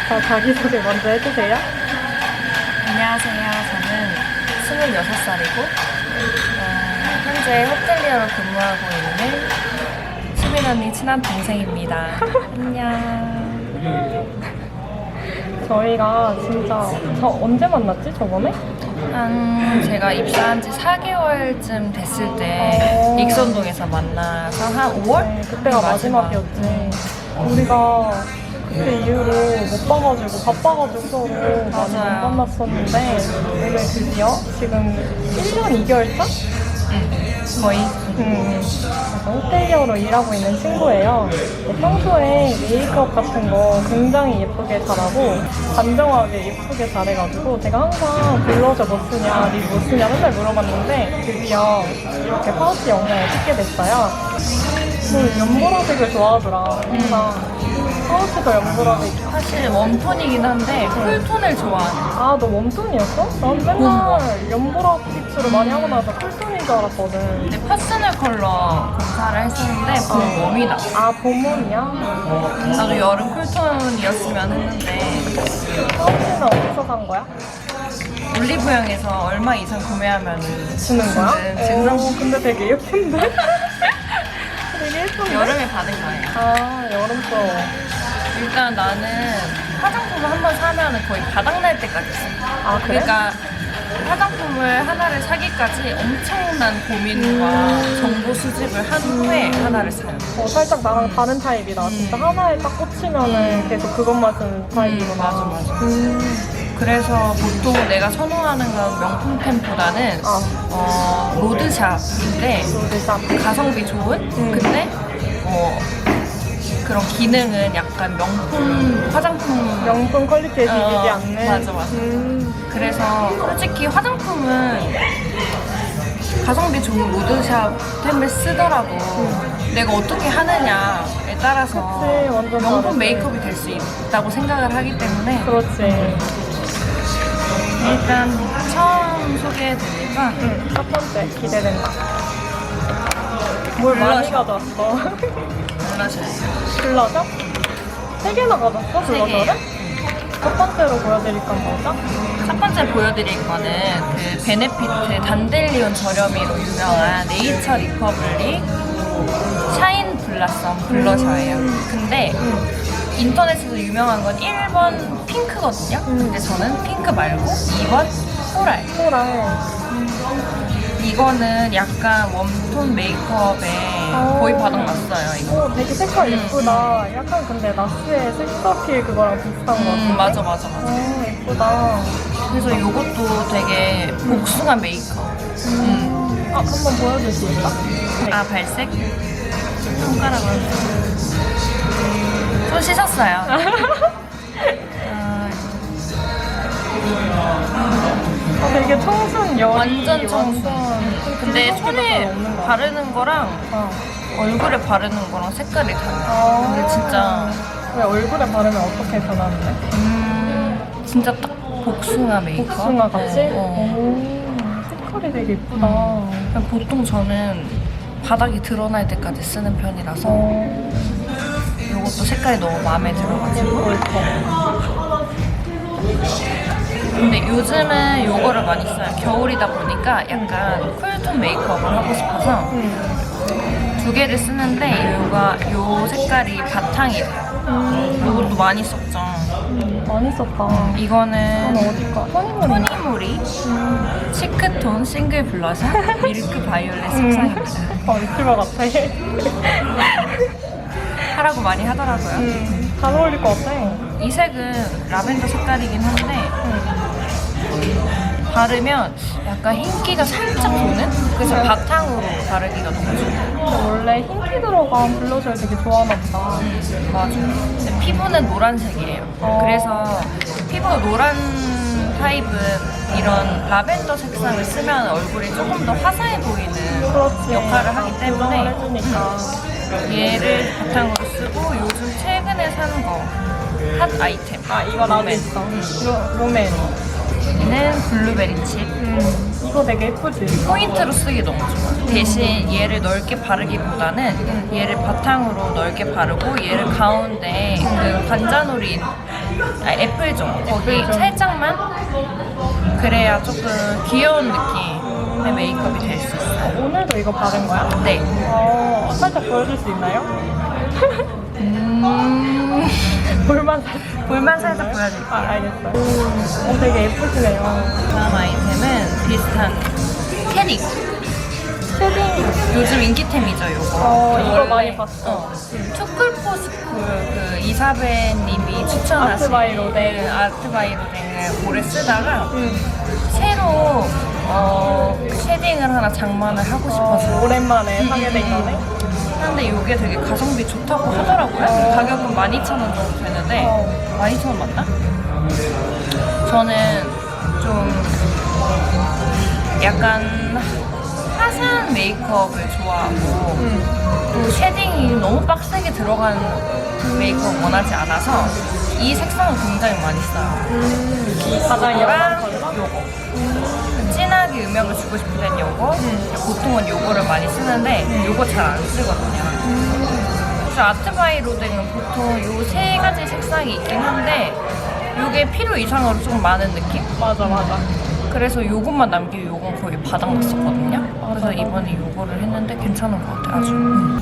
자기소개 먼저 해주세요. 안녕하세요. 저는 26살이고 현재 호텔리어로 근무하고 있는 수빈 언니 친한 동생입니다. 안녕. 저희가 진짜 언제 만났지 저번에? 제가 입사한 지 4개월쯤 됐을 때 익선동에서 만나서 한 5월? 네, 그때가 마지막이었지. 우리가 그때 이후로 못 봐가지고 바빠가지고 서로 많이 못 맞아요. 만났었는데 오늘 드디어 지금 1년 2개월 차? 거의. 그래서 호텔리어로 일하고 있는 친구예요. 평소에 메이크업 같은 거 굉장히 예쁘게 잘하고 단정하게 예쁘게 잘해가지고 제가 항상 블러셔 뭐 쓰냐, 립 뭐 쓰냐 맨날 물어봤는데 드디어 이렇게 파우치 영상을 찍게 됐어요. 연보라색을 좋아하더라. 항상 파우치도 연보라색. 사실 웜톤이긴 한데 쿨톤을 좋아하는. 아, 너 웜톤이었어? 난 맨날 연보라색으로 많이 하고 나서 쿨톤인 줄 알았거든. 근데 퍼스널 컬러 검사를 했었는데 봄웜이다. 아, 봄웜이야? 나도 여름 쿨톤이었으면 했는데 파우치는 어디서 산 거야? 올리브영에서 얼마 이상 구매하면 주는 거야? 증상. 근데 되게 예쁜데? 되게 예쁜데? 여름에 받은 거예요. 아, 여름스러워. 일단 나는 화장품을 한번 사면 거의 바닥날 때까지 써. 아, 그래? 그러니까 화장품을 하나를 사기까지 엄청난 고민과 정보 수집을 한 후에 하나를 사요. 살짝 나랑 다른 타입이다. 진짜 하나에 딱 꽂히면은 계속 그것만 쓰는 타입이구나. 맞아. 그래서 보통 내가 선호하는 건 명품템보다는 로드샵인데 로드샵. 가성비 좋은? 근데 그런 기능은 약간 명품 화장품 명품 퀄리티에 비비지 않는. 맞아. 그래서 솔직히 화장품은 가성비 좋은 로드샵템을 쓰더라도 내가 어떻게 하느냐에 따라서 그치, 완전 명품 다르지. 메이크업이 될 수 있다고 생각을 하기 때문에 그렇지. 일단 처음 소개해드리니까 첫 번째 기대된다. 뭘 많이 블러셔. 가져왔어? 블러셔예요. 블러셔? 3개나 가져왔어? 블러셔를? 첫 번째로 보여드릴 건 뭐죠? 첫 번째 보여드릴 거는 그 베네피트 단델리온 저렴이로 유명한 네이처 리퍼블릭 샤인 블라썸 블러셔예요. 근데 인터넷에서 유명한 건 1번 핑크거든요. 근데 저는 핑크 말고 2번 코랄. 코랄. 이거는 약간 웜톤 메이크업에 거의 바닥났어요. 이거. 되게 색깔 예쁘다. 약간 근데 나스의 섹스어필 그거랑 비슷한 거 같은데? 맞아. 예쁘다. 그래서 이것도 되게 복숭아 메이크업. 한번 보여줄 수 있어? 발색? 손가락으로. 손 씻었어요. 되게 청순 여리. 완전 청순. 근데 손에 없는 거. 바르는 거랑 얼굴에 바르는 거랑 색깔이 달라요. 근데 진짜 왜 얼굴에 바르면 어떻게 변하는데? 진짜 딱 복숭아 메이크업. 복숭아 같이? 어. 색깔이 되게 예쁘다. 그냥 보통 저는 바닥이 드러날 때까지 쓰는 편이라서 이것도 색깔이 너무 마음에 들어가지고. 근데 요즘은 이거를 많이 써요. 겨울이다 보니까 약간 쿨톤 메이크업을 하고 싶어서 두 개를 쓰는데 요 색깔이 바탕이 돼요. 이것도 많이 썼죠. 많이 썼다. 이거는 어디 거? 토니모리. 토니모리 시크톤 싱글 블러셔 밀크 바이올렛 색상입니다. 유튜버 같아. 하라고 많이 하더라고요. 잘 어울릴 것 같아. 이 색은 라벤더 색깔이긴 한데 바르면 약간 흰기가 살짝 도는? 그래서 바탕으로 바르기가 너무 좋아요. 근데 원래 흰기 들어간 블러셔를 되게 좋아하나 보다. 맞아. 근데 피부는 노란색이에요. 그래서 피부가 노란 타입은 이런 라벤더 색상을 쓰면 얼굴이 조금 더 화사해 보이는 그렇지. 역할을 하기 때문에 해주니까. 얘를 바탕으로 쓰고 요즘 최근에 사는 거 핫 아이템. 이거 나도 롬앤. 있어. 롬앤. 얘는 블루베리 칩. 이거 되게 예쁘지? 포인트로 쓰기 너무 좋아요. 대신 얘를 넓게 바르기보다는 얘를 바탕으로 넓게 바르고 얘를 가운데 그 관자놀이 애플존 거기 애플존. 살짝만 그래야 조금 귀여운 느낌의 메이크업이 될 수 있어요. 오늘도 이거 바른 거야? 네. 살짝 보여줄 수 있나요? 볼만 살짝. 볼만 살짝 보여드릴게요. 알겠어요. 되게 예쁘시네요. 다음 아이템은 비슷한 캐릭. 쉐딩. 요즘 인기템이죠, 요거. 이거 많이 봤어. 투쿨포스쿨 그 이사벨님이 추천하신 아트바이로댕. 아트바이로댕을 오래 쓰다가 새로 쉐딩을 하나 장만을 하고 싶어서 오랜만에 사게 된 거네. 근데 이게 되게 가성비 좋다고 하더라고요. 가격은 12,000원 정도 되는데 12,000원 맞나? 저는 좀 약간 화사한 메이크업을 좋아하고 또 쉐딩이 너무 빡세게 들어간 메이크업 원하지 않아서 이 색상을 굉장히 많이 써요. 가장 이거랑 예쁜 컬러? 요거. 진하게 음영을 주고 싶을 땐 요거. 보통은 요거를 많이 쓰는데 요거 잘 안 쓰거든요. 그래서 아트바이로댕은 보통 요 세 가지 색상이 있긴 한데 요게 필요 이상으로 좀 많은 느낌? 맞아. 그래서 요것만 남기고 요건 거의 바닥났었거든요. 그래서 맞아. 이번에 요거를 했는데 괜찮은 것 같아요. 아주.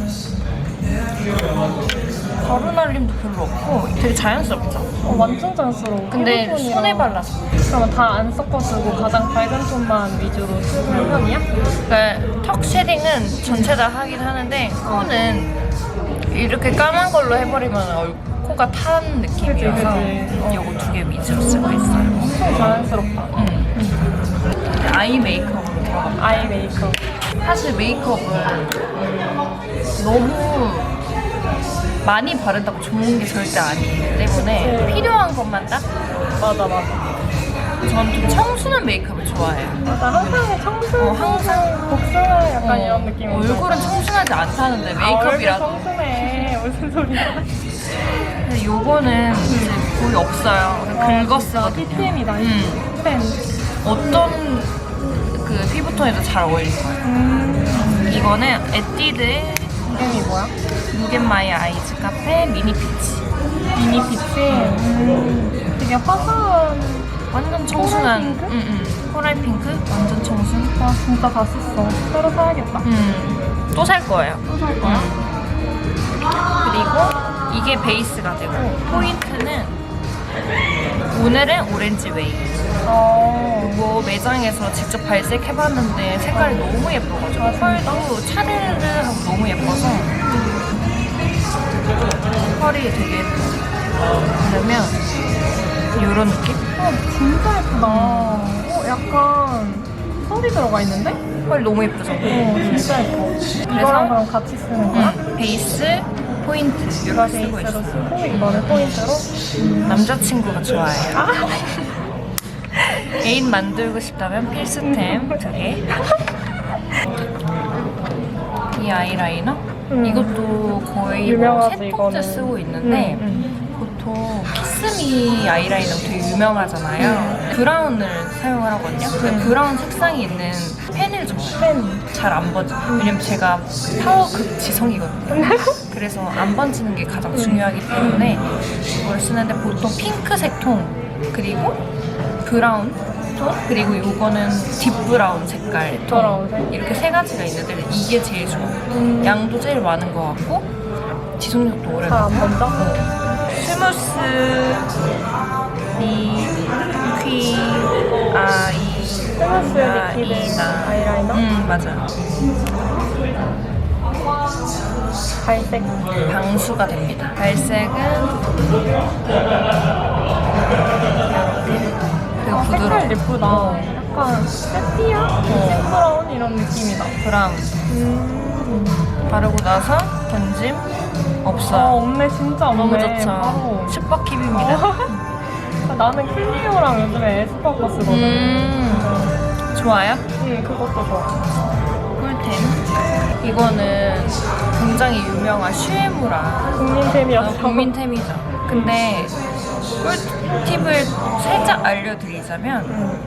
가루 날림도 별로 없고 되게 자연스럽죠? 완전 자연스러워. 근데 피부톤이랑. 손에 발랐어. 그러면 다 안 섞어 쓰고 가장 밝은 톤만 위주로 쓰는 편이야? 그러니까 턱 쉐딩은 전체 다 하긴 하는데 코는 이렇게 까만 걸로 해버리면 코가 탄 느낌이어서 그치. 요거 두 개 위주로 쓰고 있어요. 엄청 자연스럽다. 아이 메이크업으로 들어갑니다. 아이 메이크업. 사실 메이크업은 너무 많이 바른다고 좋은 게 절대 아니기 때문에 그치. 필요한 것만 딱 맞아. 저는 좀 청순한 메이크업을 좋아해요. 맞아. 항상 청순, 항상. 복숭아 약간 이런 느낌이 얼굴은 청순하지 않다는데 메이크업이라도 얼굴 청순해. 무슨 소리야. 근데 요거는 이제 거의 없어요. 긁었거든요. TTM이다. 팬. 어떤 그 피부톤에도 잘 어울릴 거예요. 이거는 에뛰드의 이름이 뭐야? 루겐마이 아이즈 카페 미니 피치. 미니 피치. 되게 화사한. 완전 청순한 코랄 핑크? 완전 청순. 와, 진짜 다 썼어. 새로 사야겠다. 또 살 거예요. 또 살 거야? 그리고 이게 베이스가 되고 포인트는 오늘은 오렌지 웨이. 이거 매장에서 직접 발색해봤는데 색깔이 너무 예뻐가지고 펄도 차르르 하고 너무 예뻐서 펄이 되게 예뻐. 그러면 이런 느낌? 진짜 예쁘다. 약간 펄이 들어가 있는데? 펄 너무 예쁘죠? 진짜 예뻐. 이거랑 그럼 같이 쓰는 거야? 베이스, 포인트 이거 이렇게 쓰고 베이스로 있어. 쓰고 이거는 포인트로? 남자친구가 좋아해요. 애인 만들고 싶다면 필수템 2개. 이 아이라이너? 이것도 거의 유명하지, 세 이거는. 통째 쓰고 있는데 보통 키스미 아이라이너 되게 유명하잖아요. 브라운을 사용을 하거든요. 근데 브라운 색상이 있는 펜을 좋아해요. 잘 안 번져. 왜냐면 제가 파워 극지성이거든요. 그래서 안 번지는 게 가장 중요하기 때문에 이걸 쓰는데 보통 핑크색 톤 그리고 브라운 톤 그리고 요거는 딥브라운 색깔 톤 브라운색? 이렇게 세 가지가 있는데 이게 제일 좋아요. 양도 제일 많은 것 같고 지속력도 오래 잘 안 가고 번져? 스무스 리퀴 스무스 리퀴드 아이라이너? 맞아요. 갈색. 방수가 됩니다. 갈색은 그리고 색깔 부드러워. 예쁘다. 약간 세피야? 브라운 이런 느낌이다. 브라운. 바르고 나서 번짐 없어요. 없네. 진짜 없네. 너무 좋죠. 바로. 슈퍼킵입니다. 나는 클리오랑 요즘에 에스쁘아 쓰거든. 좋아요? 그것도 좋아. 꿀템. 이거는 굉장히 유명한 슈에무라 국민템이었어. 국민템이죠. 근데 꿀팁을 살짝 알려드리자면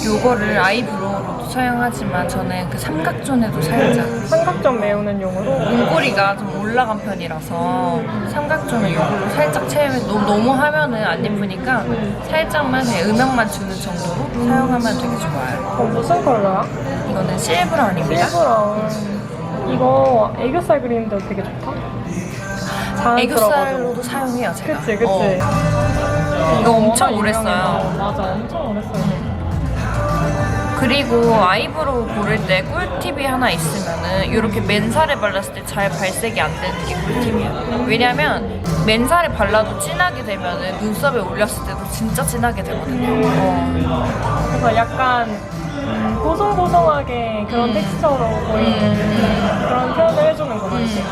요거를 아이브로우로도 사용하지만 저는 그 삼각존에도 살짝 삼각존 메우는 용으로. 눈꼬리가 좀 올라간 편이라서 삼각존을 이걸로 살짝 채우면 너무 하면은 안 예쁘니까 살짝만 그냥 음영만 주는 정도로 사용하면 되게 좋아요. 무슨 컬러야? 이거는 실브라운입니다. 실브라운. 이거 애교살 그리는데 되게 좋다. 자연스러워가지고. 애교살로도 사용해요, 제가. 그치. 이거 엄청 오래 유명해서. 써요. 맞아, 엄청 오래 써요. 그리고 아이브로우 고를 때 꿀팁이 하나 있으면은 이렇게 맨살에 발랐을 때 잘 발색이 안 되는 게 꿀팁이에요. 왜냐면 맨살에 발라도 진하게 되면은 눈썹에 올렸을 때도 진짜 진하게 되거든요. 그래서 약간 보송보송하게 그런 텍스처로 보이는 그런 표현을 해주는 거 같지.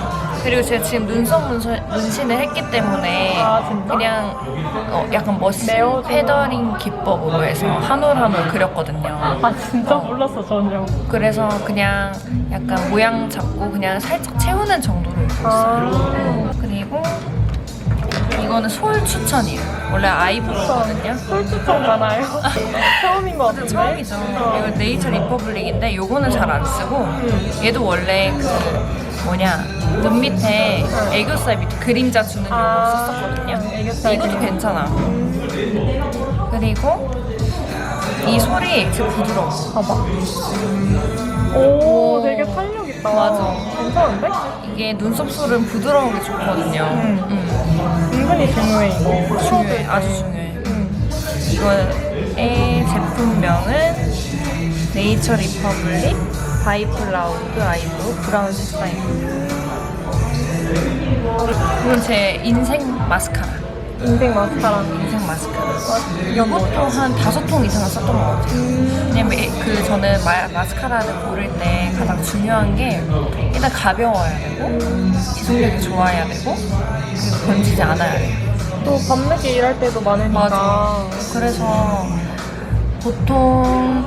그리고 제가 지금 눈썹 문신을 했기 때문에 아, 진짜? 그냥 약간 머신 메워주는. 페더링 기법으로 해서 한 올 한 올 그렸거든요. 아 진짜 몰랐어 전혀. 그래서 그냥 약간 모양 잡고 그냥 살짝 채우는 정도로 입고 있어요. 그리고 이거는 솔 추천이에요. 원래 아이브로우거든요. 솔추천 가나요? 처음인 것 같은데? 처음이죠. 이거 네이처 리퍼블릭인데 요거는 잘 안 쓰고 얘도 원래 그 눈 밑에 애교살 밑에 그림자 주는 요거 썼었거든요. 애교살 이것도 그림. 괜찮아. 그리고 이 솔이 진짜 부드러워. 봐봐. 오, 오. 되게 탄력 있다. 맞아. 괜찮은데? 이게 눈썹 솔은 부드러운 게 좋거든요. 은근히 중요해 이거. 중요해. 아주 중요해. 이거의 제품명은 네이처 리퍼블릭 바이플라우드 아이브로우 브라운 색상입니다. 이건 제 인생 마스카라. 인생 마스카라. 인생 마스카라. 이건 이것도 뭐야? 한 5통 이상은 썼던 것 같아요. 왜냐면 저는 마스카라를 고를 때 가장 중요한 게 일단 가벼워야 되고 지속력이 좋아야 되고 그리고 번지지 않아야 돼요. 또 밤늦게 일할 때도 많으니까. 맞아. 그래서 보통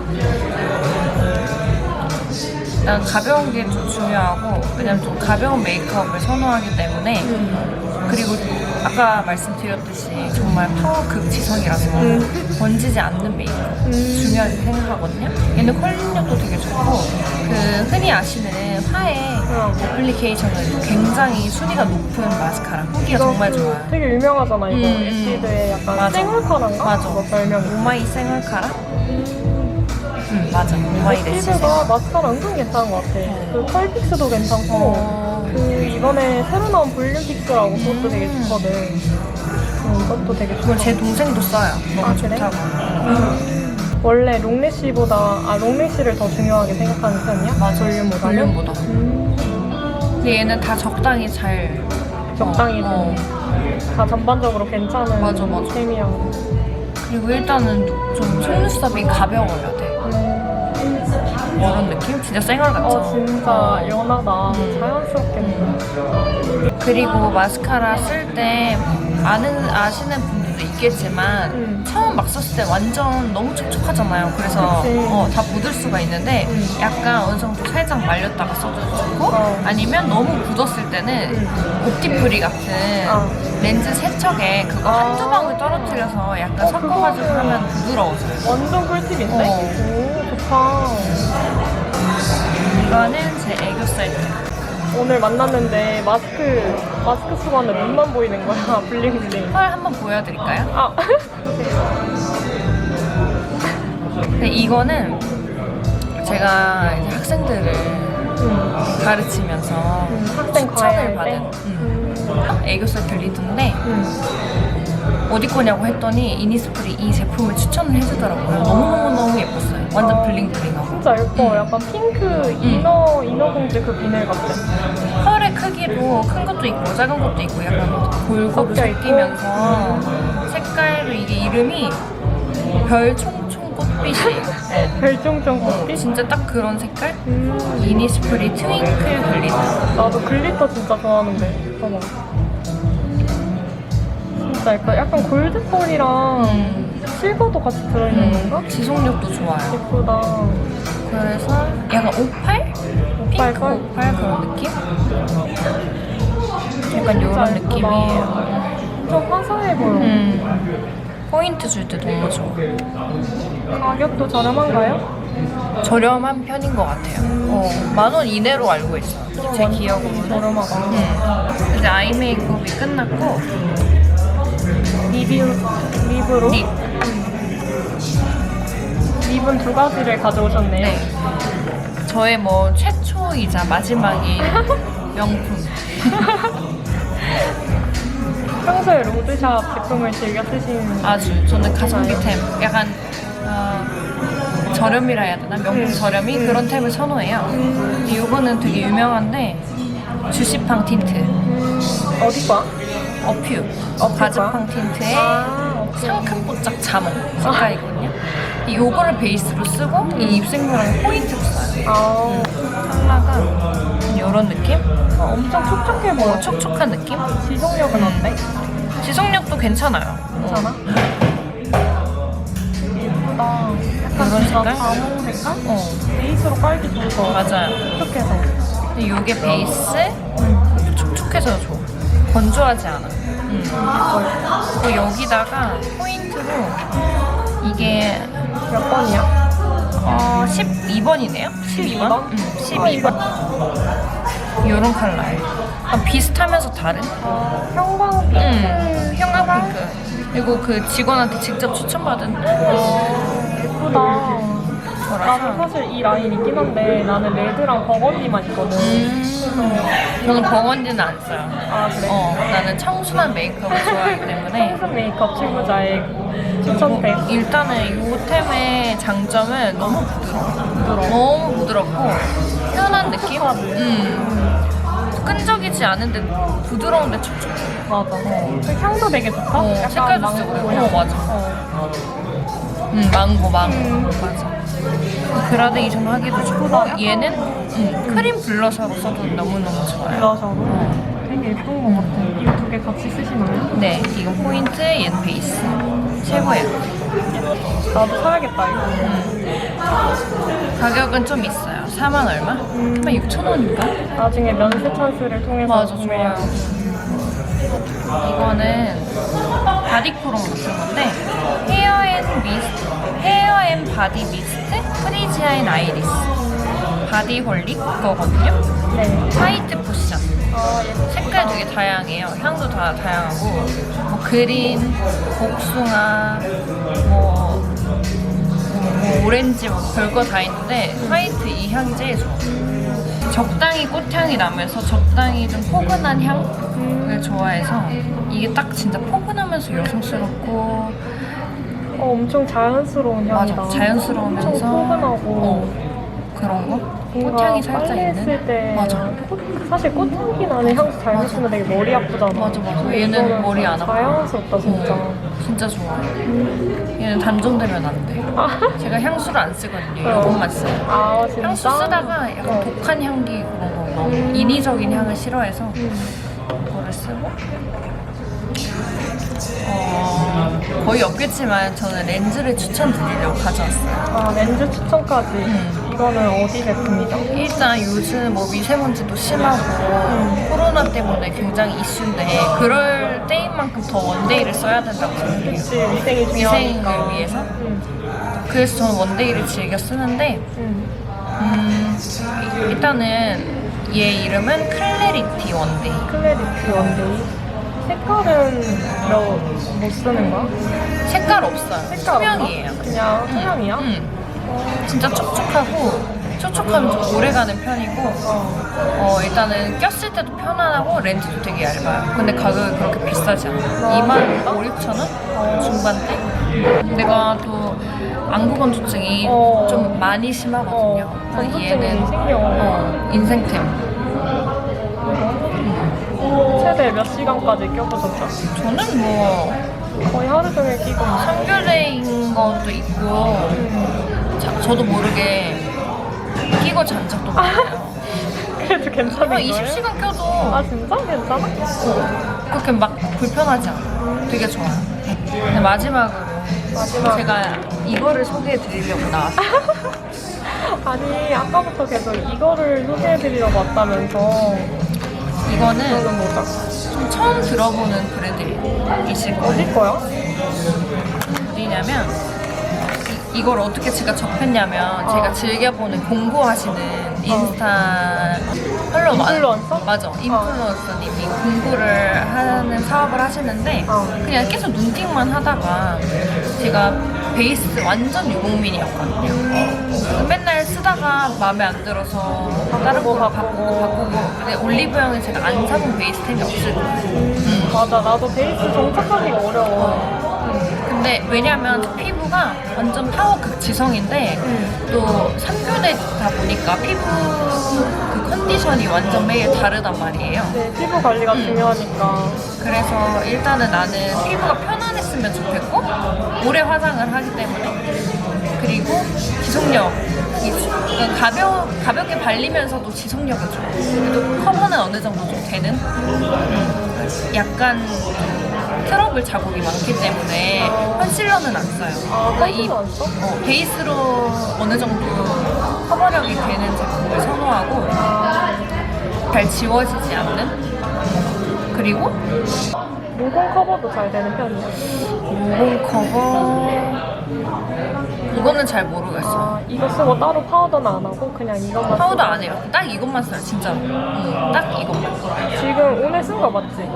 일단 가벼운 게 좀 중요하고 왜냐면 좀 가벼운 메이크업을 선호하기 때문에 그리고 아까 말씀드렸듯이 정말 파워 극지성이라서 번지지 않는 메이크업 중요하게 생각하거든요. 얘는 컬링력도 되게 좋고 그 흔히 아시는 화의 애플리케이션은 굉장히 순위가 높은 마스카라. 후기가 정말 그 좋아요. 되게 유명하잖아 이거. 에뛰드의 약간 맞아. 쌩얼카란가? 맞아. 그거 별명이. 오마이 쌩얼카라? 맞아. 오마이 레시피. 에뛰드가 마스카라 은근 괜찮은 것 같아. 그 펄픽스도 괜찮고 그 이번에 새로 나온 볼륨 픽스라고 그것도 되게 좋거든. 이것도 되게 이걸 좋아. 제 동생도 써요. 너무 아, 그래? 좋다고. 원래 롱래쉬를 더 중요하게 생각하는 편이야? 볼륨보다는? 볼륨보다. 근데 얘는 다 적당히 잘 적당히 다 전반적으로 괜찮은 맞아. 템이야. 그리고 일단은 좀 속눈썹이 가벼워야 돼. 이런 느낌? 진짜 쌩얼 같죠? 진짜 연하다. 자연스럽게. 그리고 마스카라 쓸 때 아시는 분들도 있겠지만 처음 막 썼을 때 완전 너무 촉촉하잖아요. 그래서 그치. 다 묻을 수가 있는데 약간 어느 정도 살짝 말렸다가 써도 좋고 아니면 너무 굳었을 때는 옵티프리 같은 렌즈 세척에 그거 한두 방울 떨어뜨려서 약간 섞어가지고 그거는 하면 부드러워져요. 완전 꿀팁인데? 오, 좋다. 이거는 제 애교살 템. 오늘 만났는데 마스크 쓰고 왔는데 눈만 보이는 거야. 블링블링. 펄 한번 보여드릴까요? 아, 근데 이거는 제가 이제 학생들을 가르치면서 학생 추천을 과외할 받은 때? 애교살 글리터인데 어디 거냐고 했더니 이니스프리 이 제품을 추천을 해주더라고요. 너무너무 예뻤어요. 완전 블링블링하고. 진짜 예뻐. 약간 핑크 인어공주 그 비늘 같아. 펄의 크기도 큰 것도 있고 작은 것도 있고 약간 골고루 섞여 있고. 섞이면서 색깔도 이게 이름이 별총총 꽃빛이에요. 별종종 꽃빛? 진짜 딱 그런 색깔? 이니스프리 트윙클 글리터. 나도 글리터 진짜 좋아하는데. 봐봐. 진짜 약간 골드펄이랑 실버도 같이 들어있는 건가? 지속력도 좋아요. 예쁘다. 그래서 약간 오팔? 핑크 펄? 오팔 그런 느낌? 약간 이런 진짜 느낌이에요. 엄청 화사해 보여. 포인트 줄 때 너무 좋아. 가격도 저렴한가요? 저렴한 편인 것 같아요. 10,000원 이내로 알고 있어요. 제 기억으로는. 저렴하다. 이제 아이 메이크업이 끝났고 립으로? 립. 립은 2가지를 가져오셨네요. 네. 저의 뭐 최초이자 마지막인 명품. 평소에 로드샵 제품을 즐겨 쓰시는 아주 저는 가성비템 약간 저렴이라 해야 되나? 명품 저렴이 그런 템을 선호해요. 근데 이거는 되게 유명한데 주시팡 틴트 어디 거? 어퓨 어퓨 가즈팡 거야? 틴트의 어퓨. 상큼뽀짝 자몽 색깔이거든요. 이거를 베이스로 쓰고 이 입생로랑 포인트로 써요. 컬러가 이런 느낌? 엄청 촉촉해 보여. 촉촉한 느낌? 지속력은 어때? 지속력도 괜찮아요. 괜찮아? 예쁘다. 약간 이런 진짜 색깔? 자몽 색깔? 베이스로 깔기 좋을 것 같아. 맞아요. 촉촉해서. 근데 이게 베이스 촉촉해서 좋아. 건조하지 않아. 그리고 여기다가 포인트로 이게 몇 번이야? 12번이네요? 12번? 12번. 이런 컬러예요. 비슷하면서 다른? 형광빛. 형광핑크. 그리고 그 직원한테 직접 추천받은 예쁘다. 나도 거라서. 사실 이 라인 있긴 한데 나는 레드랑 버건디만 있거든. 저는 버건디는 안 써요. 아 그래? 나는 청순한 메이크업을 좋아하기 때문에 청순 메이크업 친구자의 추천템. 일단은 이 템의 장점은 너무 부드러워. 너무 부드럽고 편한 느낌? 끈적이지 않은데 부드러운데 촉촉해. 맞아. 그 향도 되게 좋다. 약간 색깔도 쓰고. 망고 향. 맞아. 망고. 맞아. 그라데이션 하기도 좋고 얘는 크림 블러셔로 써도 너무너무 좋아요. 블러셔로. 되게 예쁜 것 같아. 이거 2개 같이 쓰시나요? 네, 이건 포인트, 얘는 베이스. 최고예요. 나도 사야겠다 이거. 가격은 좀 있어요. 4만 얼마? 46,000원인가? 나중에 면세 찬스를 통해서 맞아, 구매해야 좋아요. 이거는 바디코롱 같은 건데 헤어 앤 바디 미스트 프리지아인 아이리스 바디홀릭 거거든요. 네. 화이트 쿠션. 예쁘다. 색깔 되게 다양해요. 향도 다 다양하고 뭐 그린, 복숭아, 뭐 오렌지 뭐 별거 다 있는데 화이트 이 향이 제일 좋아. 적당히 꽃향이 나면서 적당히 좀 포근한 향을 좋아해서 이게 딱 진짜 포근하면서 여성스럽고 엄청 자연스러운 향이다. 맞아, 자연스러우면서 엄청 포근하고 그런 거? 뭔가 꽃향이 살짝 빨래했을 있는? 때 맞아. 사실 꽃향기 나는 향수 잘못 쓰면 되게 머리 아프잖아. 맞아. 근데 얘는 이거는 머리 안 아파. 자연스럽다 진짜. 진짜 좋아. 얘는 단종되면 안 돼. 제가 향수를 안 쓰거든요. 이것만 써요. 진짜? 향수 쓰다가 약간 독한 향기 그런 거 너무 인위적인 향을 싫어해서 그거를 쓰고 거의 없겠지만 저는 렌즈를 추천드리려고 가져왔어요. 렌즈 추천까지. 이거는 어디 제품이죠? 일단 요즘 뭐 미세먼지도 심하고 코로나 때문에 굉장히 이슈인데 그럴 때인 만큼 더 원데이를 써야 된다고 생각해요. 그치, 위생이 중요하니까. 위생을 위해서. 그래서 저는 원데이를 즐겨 쓰는데 일단은 얘 이름은 클래리티 원데이. 클래리티 원데이. 색깔은 못 쓰는 거야? 색깔 없어요. 색깔 투명이에요. 없나? 그냥 투명이야? 진짜 촉촉하면 좀 오래가는 편이고 일단은 꼈을 때도 편안하고 렌즈도 되게 얇아요. 근데 가격이 그렇게 비싸지 않아. 25,000원? 중반대? 내가 또 안구 건조증이 좀 많이 심하거든요. 건조증이 얘는 생겨. 인생템. 최대 몇 시간까지 껴보셨죠? 저는 뭐 거의 하루 종일 끼고. 3교대인 것도 있고 저도 모르게 끼고 잔 적도 많아요. 그래도 괜찮은 거예요? 20시간 껴도 진짜? 괜찮아? 그렇게 막 불편하지 않아. 되게 좋아요. 근데 마지막으로 제가 이거를 소개해 드리려고 나왔어요. 아니 아까부터 계속 이거를 소개해드리려고 왔다면서. 이거는 뭐죠? 좀 처음 들어보는 브랜드이실 거예요. 어디 거야? 어디냐면 이걸 어떻게 제가 접했냐면 제가 즐겨보는 공부하시는 인스타 팔로워 인플루언서? 맞아. 인플루언서님이 공부를 하는 사업을 하시는데 그냥 계속 눈팅만 하다가 제가 베이스 완전 유목민이었거든요. 맨날 쓰다가 마음에 안 들어서 다른 거 바꾸고 근데 올리브영은 제가 안 사본 베이스템이 없을 거예요. 맞아, 나도 베이스 정착하기가 어려워. 근데 왜냐면 피부가 완전 파워 극지성인데 또 3교대다 보니까 피부 그 컨디션이 완전 매일 다르단 말이에요. 네, 피부 관리가 중요하니까. 그래서 일단은 나는 피부가 편안했으면 좋겠고 오래 화장을 하기 때문에 그리고 지속력 그러니까 가볍게 발리면서도 지속력은 좋아. 그래도 커버는 어느 정도 좀 되는 약간 트러블 자국이 많기 때문에 컨실러는 안 써요. 컨실러 안 써? 베이스로 어느 정도 커버력이 되는 제품을 선호하고 잘 지워지지 않는 그리고 모공 커버도 잘 되는 편이야. 모공 커버 이거는 잘 모르겠어. 이거 쓰고 따로 파우더는 안 하고 그냥 이것만 파우더 쓰고. 안 해요. 딱 이것만 써요, 진짜로. 딱 이것만. 지금 오늘 쓴 거 맞지?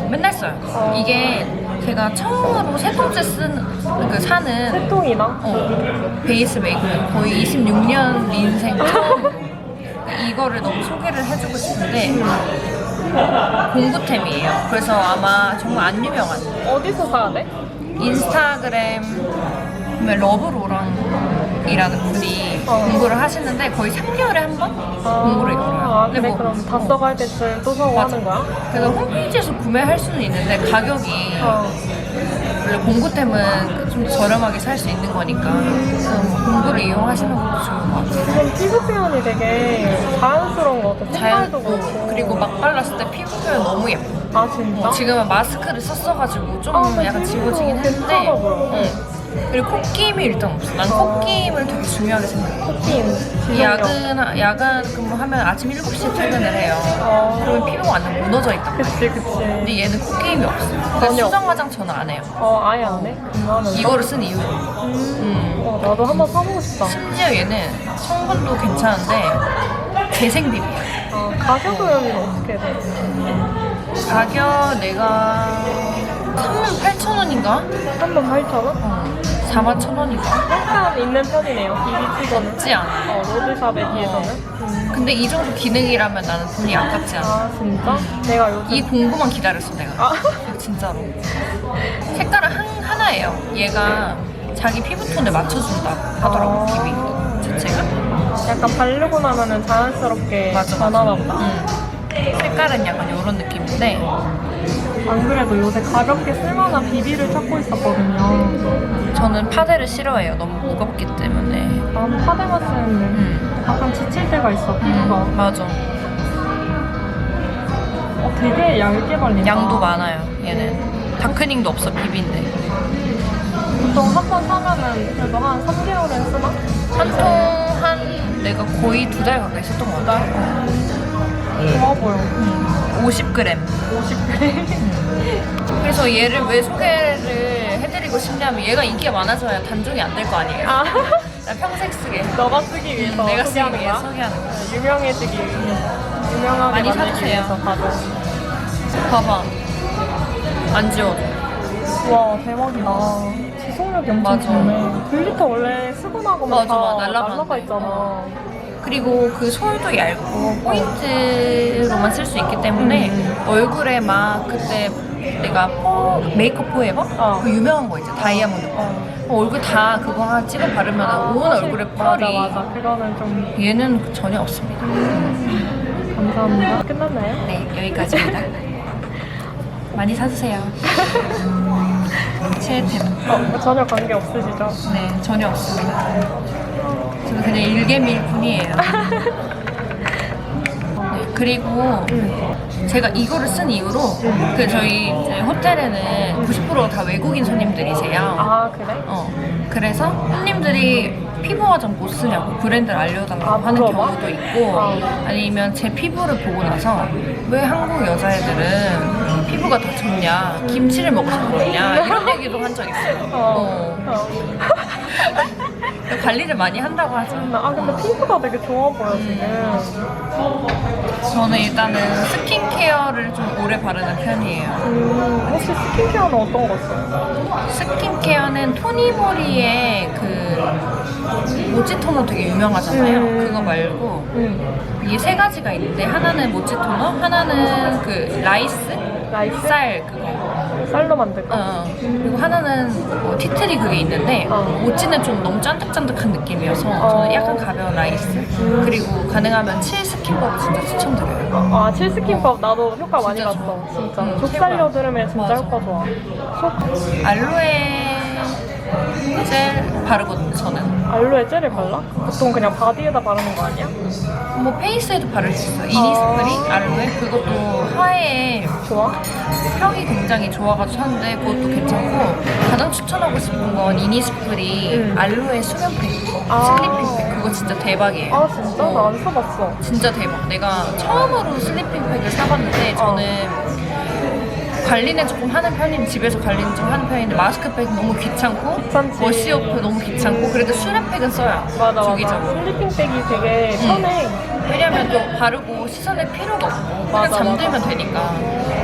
맨날 써요. 이게 제가 처음으로 세 번째 사는 세 통이나? 베이스 메이크업 거의 26년 인생 처음으로 이거를 너무 소개를 해주고 싶은데 공구템이에요. 그래서 아마 정말 안 유명한 어디서 사야 돼? 인스타그램 러브로랑이라는 분이 공부를 하시는데 거의 3개월에 한 번 공부를 열어요. 그래, 그럼 다 써갈 때쯤 또 사고 맞아. 하는 거야? 그래서 홈페이지에서 구매할 수는 있는데 가격이 원래 공구템은 좀 저렴하게 살 수 있는 거니까 공구를 이용하시는 것도 좋은 것 같아요. 그럼 피부 표현이 되게 자연스러운 것 같아. 색깔도 그렇고. 그리고 막 발랐을 때 피부 표현 너무 예뻐. 아, 진짜? 지금은 마스크를 썼어가지고 좀 약간 지워지긴 했는데 괜찮아 보여. 그리고 콧김이 일단 없어. 난 콧김을 되게 중요하게 생각해. 코끼인. 야간 근무하면 아침 7시에 퇴근을 해요. 그러면 피부가 완전 무너져 있단 말이야. 그치. 근데 얘는 콧김이 없어. 그러니까 전혀. 수정 화장 저는 안 해요. 아예 안 해? 그러면 이거를 쓴 이유로. 나도 한번 사보고 싶다. 심지어 얘는 성분도 괜찮은데 재생 비비야. 가격은 어떻게 돼? 가격 내가 38,000원인가? 38,000원? 41,000원인가? 약간 있는 편이네요. 비비 치고는. 없지 않아. 로드샵에 비해서는. 근데 이 정도 기능이라면 나는 돈이 아깝지 않아. 진짜? 내가 요즘 이 공구만 기다렸어 내가. 진짜로. 색깔은 하나예요. 얘가 자기 피부톤에 맞춰준다 하더라고 비비 자체가. 약간 바르고 나면은 자연스럽게 변하나 보다. 색깔은 약간 이런 느낌인데 안 그래도 요새 가볍게 쓸만한 비비를 찾고 있었거든요. 저는 파데를 싫어해요. 너무 무겁기 때문에. 나는 파데만 쓰는데 가끔 지칠 때가 있어, 피부가. 맞아. 되게 얇게 발린다. 양도 많아요 얘는. 다크닝도 없어 비비인데. 보통 한 번 사면은 그래도 한 3개월은 쓰나? 한 통 내가 거의 2달 가까이 썼던 것 같아. 좋아 보여. 50g. 50g. 그래서 얘를 왜 소개를 해드리고 싶냐면 얘가 인기가 많아져야 단종이 안 될 거 아니에요. 나 평생 쓰게. 너가 쓰기 위해서 내가 쓰기 소개하는 위해서 거야? 소개하는 거야. 유명해지기 위해서. 유명하게 많이 만들기 사주세요. 위해서 다들. 봐봐. 안 지워져. 와, 대박이다. 지속력이 엄청 맞아. 좋네. 글리터 원래 쓰고 나고만 맞아, 다 날라가는데. 날라가 있잖아. 그리고 그 솔도 얇고 포인트로만 쓸 수 있기 때문에 얼굴에 막 그때 내가 메이크업 포에버? 그 유명한 거 있죠. 다이아몬드 얼굴 다 그거 하나 찍어 바르면 온 얼굴에 펄이. 맞아. 그거는 좀 얘는 전혀 없습니다. 감사합니다. 끝났나요? 네, 여기까지입니다. 많이 사주세요. 최애템. 전혀 관계 없으시죠? 네, 전혀 없습니다. 저는 그냥 일개미일 뿐이에요. 네, 그리고 제가 이거를 쓴 이후로 그 저희 이제 호텔에는 90%다 외국인 손님들이세요. 그래? 그래서 손님들이 피부 화장 못 쓰냐고 브랜드를 알려달라고 아, 하는 물어봐? 경우도 있고 아니면 제 피부를 보고 나서 왜 한국 여자애들은 피부가 더 좋냐 김치를 먹어서 그러냐 이런 얘기도 한 적 있어요. 관리를 많이 한다고 하죠. 아 근데 피부가 되게 좋아 보여 지금. 저는 일단은 스킨케어를 좀 오래 바르는 편이에요. 혹시 스킨케어는 어떤 거 써요? 스킨케어는 토니모리의 그 모찌토너 되게 유명하잖아요. 그거 말고 이게 세 가지가 있는데 하나는 모찌토너, 하나는 그 라이스? 라이스? 쌀 그거. 쌀로 만든 거? 그리고 하나는 뭐 티트리 그게 있는데 모찌는 좀 너무 짠득짠득한 느낌이어서 저는 약간 가벼운 라이스 그리고 가능하면 칠 스킨법을 진짜 추천드려요. 아, 칠스킨법 나도 효과 많이 진짜 봤어. 좋아. 진짜. 족살려 들으면 진짜 맞아. 효과 좋아. 알로에 젤 바르거든요, 저는. 알로에 젤을 발라? 보통 그냥 바디에다 바르는 거 아니야? 뭐 페이스에도 바를 수 있어요. 이니스프리 알로에 그것도 하얘에 좋아? 펴기 굉장히 좋아가지고 하는데 그것도 괜찮고 가장 추천하고 싶은 건 이니스프리 알로에 수면팩 슬리핑팩 그거 진짜 대박이에요. 아, 진짜? 나 안 써봤어. 진짜 대박. 내가 처음으로 슬리핑팩을 사봤는데 저는 관리는 조금 하는 편인데 집에서 관리는 좀 하는 편인데 마스크팩 너무 귀찮고 귀찮지. 워시오프 너무 귀찮고 그래도 수면팩은 써요. 맞아. 주기적으로. 슬리핑백이 되게 편해. 왜냐면 또 바르고 씻어낼 필요가 없고 그냥 맞아, 잠들면 맞아. 되니까.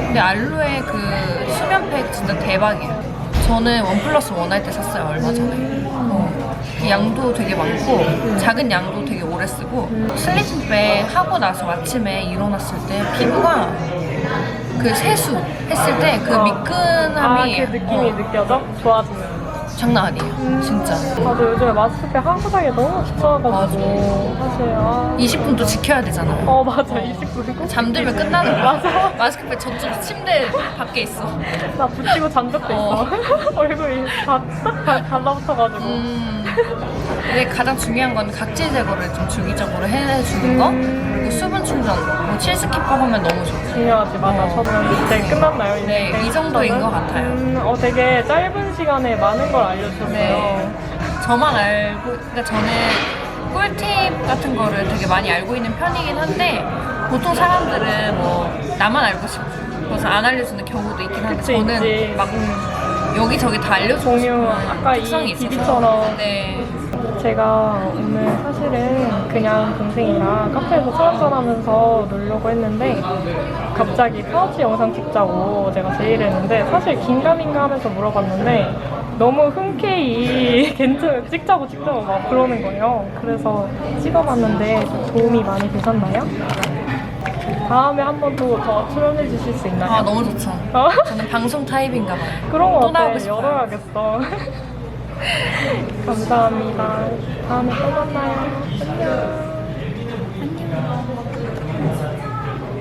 근데 알로에 그 수면팩 진짜 대박이에요. 저는 원 플러스 원 할 때 샀어요 얼마 전에. 양도 되게 많고 작은 양도 되게 오래 쓰고 슬리핑백 하고 나서 아침에 일어났을 때 피부가 그 세수 했을 때 그 미끈함이 그 느낌이 느껴져? 좋아지는. 장난 아니에요 진짜. 나도 요즘에 마스크팩 하고 자기 너무 귀찮아가지고 사실 20분도 지켜야 되잖아요. 맞아 20분 잠들면 끝나는 거야. 맞아. 마스크팩 저쪽 침대 밖에 있어. 나 붙이고 잔 적도 있어. 얼굴이 딱 달라붙어가지고. 근데 가장 중요한 건 각질 제거를 좀 주기적으로 해주는 거 그리고 수분 충전 뭐 칠스키법 하면 너무 좋고. 중요하지 맞아. 저는 이제 끝났나요? 이제? 네, 이 정도인 것 같아요. 되게 짧은 시간에 많은 걸 알려주셨어요. 네. 저만 알고, 그러니까 저는 꿀팁 같은 거를 되게 많이 알고 있는 편이긴 한데 보통 사람들은 뭐 나만 알고 싶어서 안 알려주는 경우도 있긴 한데 그치, 저는 있지. 막 여기저기 다 알려주고 공유, 싶은 아까 이 특성이 있어서. 비비처럼. 네. 제가 오늘 사실은 그냥 동생이랑 카페에서 술 한잔하면서 놀려고 했는데 갑자기 파우치 영상 찍자고 제가 제의를 했는데 사실 긴가민가 하면서 물어봤는데 너무 흔쾌히 찍자고 막 그러는 거예요. 그래서 찍어봤는데 도움이 많이 되셨나요? 다음에 한 번 더 출연해 주실 수 있나요? 아 너무 좋죠. 저는 방송 타입인가 봐요. 그런 거 또 어때? 나오고 싶어요. 열어야겠어. 감사합니다. 다음에 또 만나요. 안녕.